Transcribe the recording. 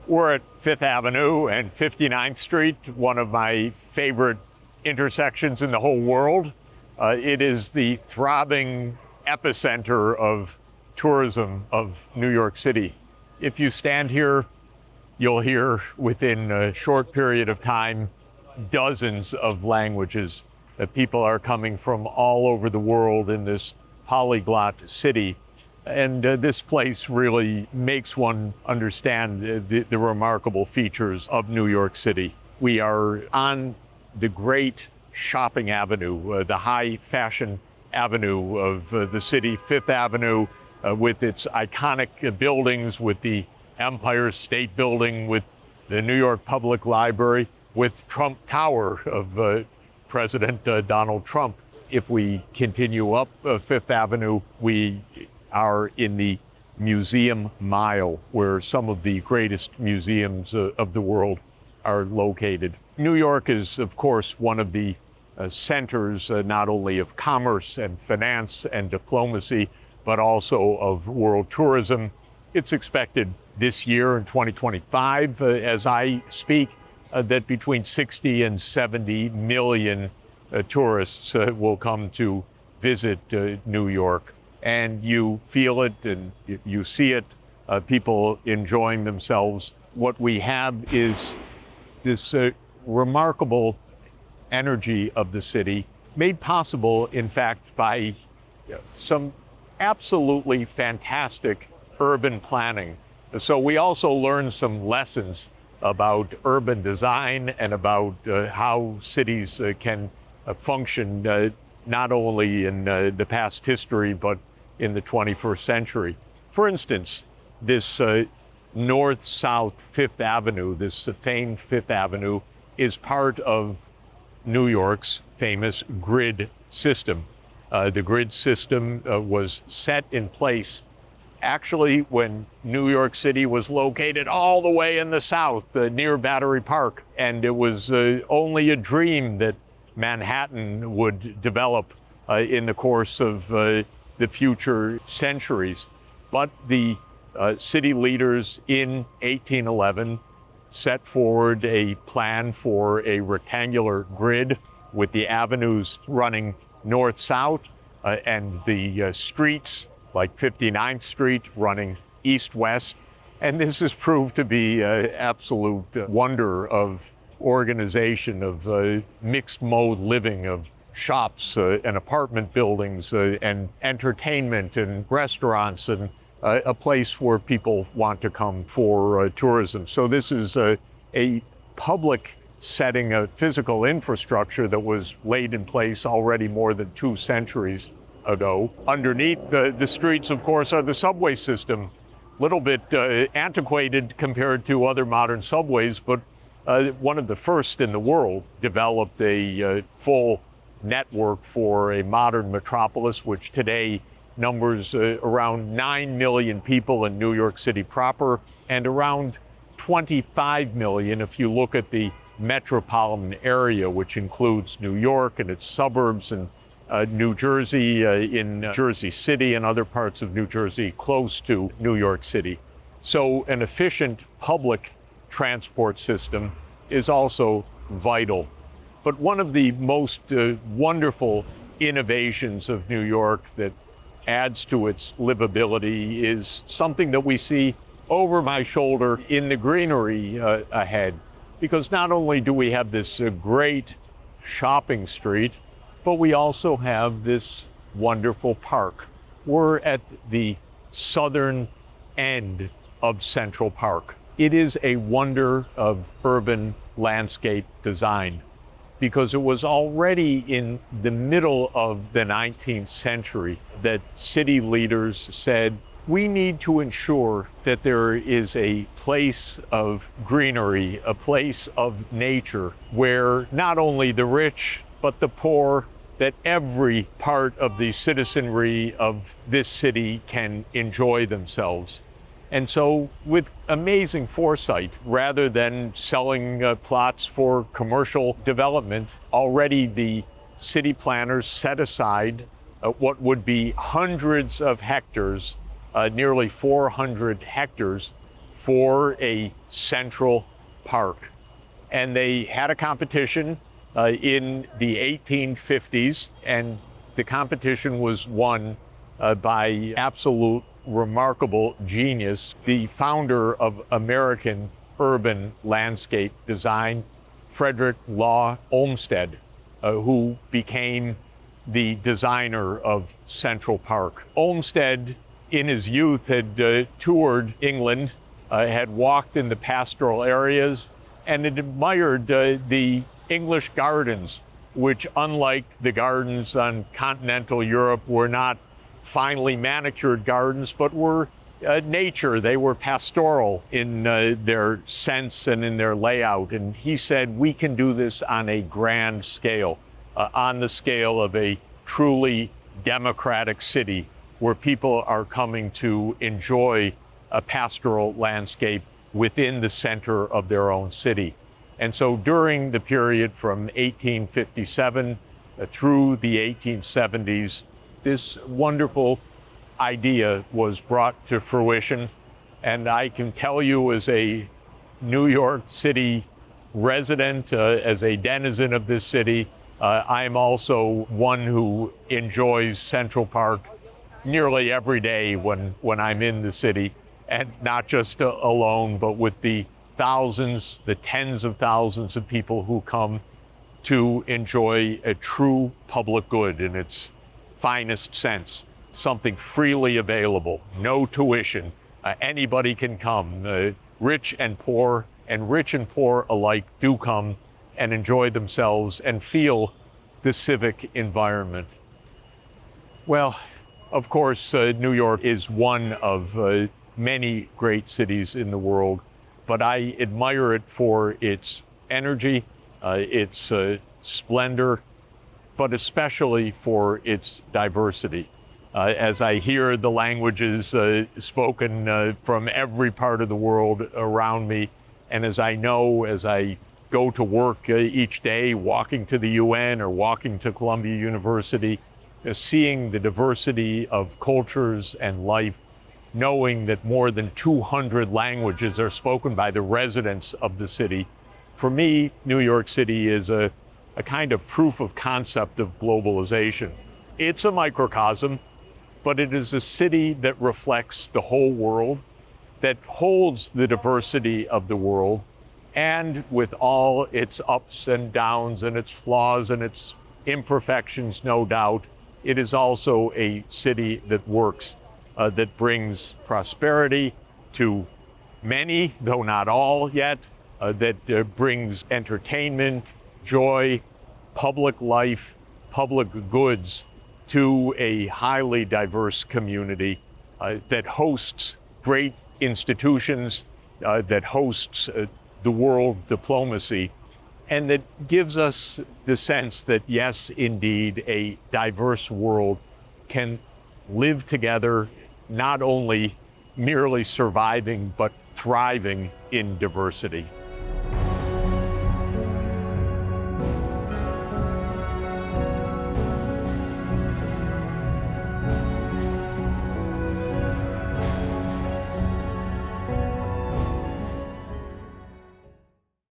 We're at 5th Avenue and 59th Street, one of my favorite intersections in the whole world. It is the throbbing epicenter of tourism of New York City. If you stand here, you'll hear within a short period of time dozens of languages. People are coming from all over the world in this polyglot city. And this place really makes one understand the remarkable features of New York City. We are on the great shopping avenue, the high fashion avenue of the city, 5th Avenue, with its iconic buildings, with the Empire State Building, with the New York Public Library, with Trump Tower of President Donald Trump. If we continue up 5th Avenue, we are in the Museum Mile, where some of the greatest museums of the world are located. New York is, of course, one of the centers not only of commerce and finance and diplomacy, but also of world tourism. It's expected this year in 2025, as I speak, that between 60 and 70 million tourists will come to visit New York. And you feel it and you see it, people enjoying themselves. What we have is this remarkable energy of the city, made possible, in fact, by some absolutely fantastic urban planning. So we also learn some lessons about urban design and about how cities can function not only in the past history, but in the 21st century. For instance, this north-south 5th Avenue, this famed 5th Avenue, is part of New York's famous grid system. The grid system was set in place actually when New York City was located all the way in the south, near Battery Park. And it was only a dream that Manhattan would develop in the course of the future centuries. But the city leaders in 1811 set forward a plan for a rectangular grid with the avenues running north-south and the streets like 59th Street running east-west. And this has proved to be an absolute wonder of organization, of mixed mode living, of shops and apartment buildings and entertainment and restaurants, and a place where people want to come for tourism. So this is a public setting, a physical infrastructure that was laid in place already more than 2 centuries ago. Underneath the streets, of course, are the subway system. A little bit antiquated compared to other modern subways, but one of the first in the world developed a full network for a modern metropolis, which today numbers around 9 million people in New York City proper, and around 25 million if you look at the metropolitan area, which includes New York and its suburbs, and New Jersey, in Jersey City and other parts of New Jersey close to New York City. So an efficient public transport system is also vital. But one of the most wonderful innovations of New York that adds to its livability is something that we see over my shoulder in the greenery ahead. Because not only do we have this great shopping street, but we also have this wonderful park. We're at the southern end of Central Park. It is a wonder of urban landscape design, because it was already in the middle of the 19th century that city leaders said, we need to ensure that there is a place of greenery, a place of nature, where not only the rich, but the poor, that every part of the citizenry of this city can enjoy themselves. And so with amazing foresight, rather than selling plots for commercial development, already the city planners set aside what would be hundreds of hectares, nearly 400 hectares, for a central park. And they had a competition in the 1850s, and the competition was won by absolute remarkable genius, the founder of American urban landscape design, Frederick Law Olmsted, who became the designer of Central Park. Olmsted, in his youth, had toured England, had walked in the pastoral areas, and had admired the English gardens, which, unlike the gardens on continental Europe, were not finely manicured gardens, but were nature. They were pastoral in their sense and in their layout. And he said, we can do this on a grand scale, on the scale of a truly democratic city where people are coming to enjoy a pastoral landscape within the center of their own city. And so during the period from 1857 through the 1870s, this wonderful idea was brought to fruition. And I can tell you, as a New York City resident, as a denizen of this city, I'm also one who enjoys Central Park nearly every day when I'm in the city, and not just alone, but with the thousands, the tens of thousands of people who come to enjoy a true public good in its finest sense, something freely available, no tuition. Anybody can come, rich and poor alike do come and enjoy themselves and feel the civic environment. Well, of course, New York is one of many great cities in the world, but I admire it for its energy, its splendor, but especially for its diversity. As I hear the languages spoken from every part of the world around me, and as I know, as I go to work each day, walking to the UN or walking to Columbia University, seeing the diversity of cultures and life, knowing that more than 200 languages are spoken by the residents of the city, for me, New York City is a kind of proof of concept of globalization. It's a microcosm, but it is a city that reflects the whole world, that holds the diversity of the world, and with all its ups and downs and its flaws and its imperfections, no doubt, it is also a city that works, that brings prosperity to many, though not all yet, that brings entertainment, joy, public life, public goods to a highly diverse community that hosts great institutions, that hosts the world diplomacy, and that gives us the sense that, yes, indeed, a diverse world can live together, not only merely surviving, but thriving in diversity.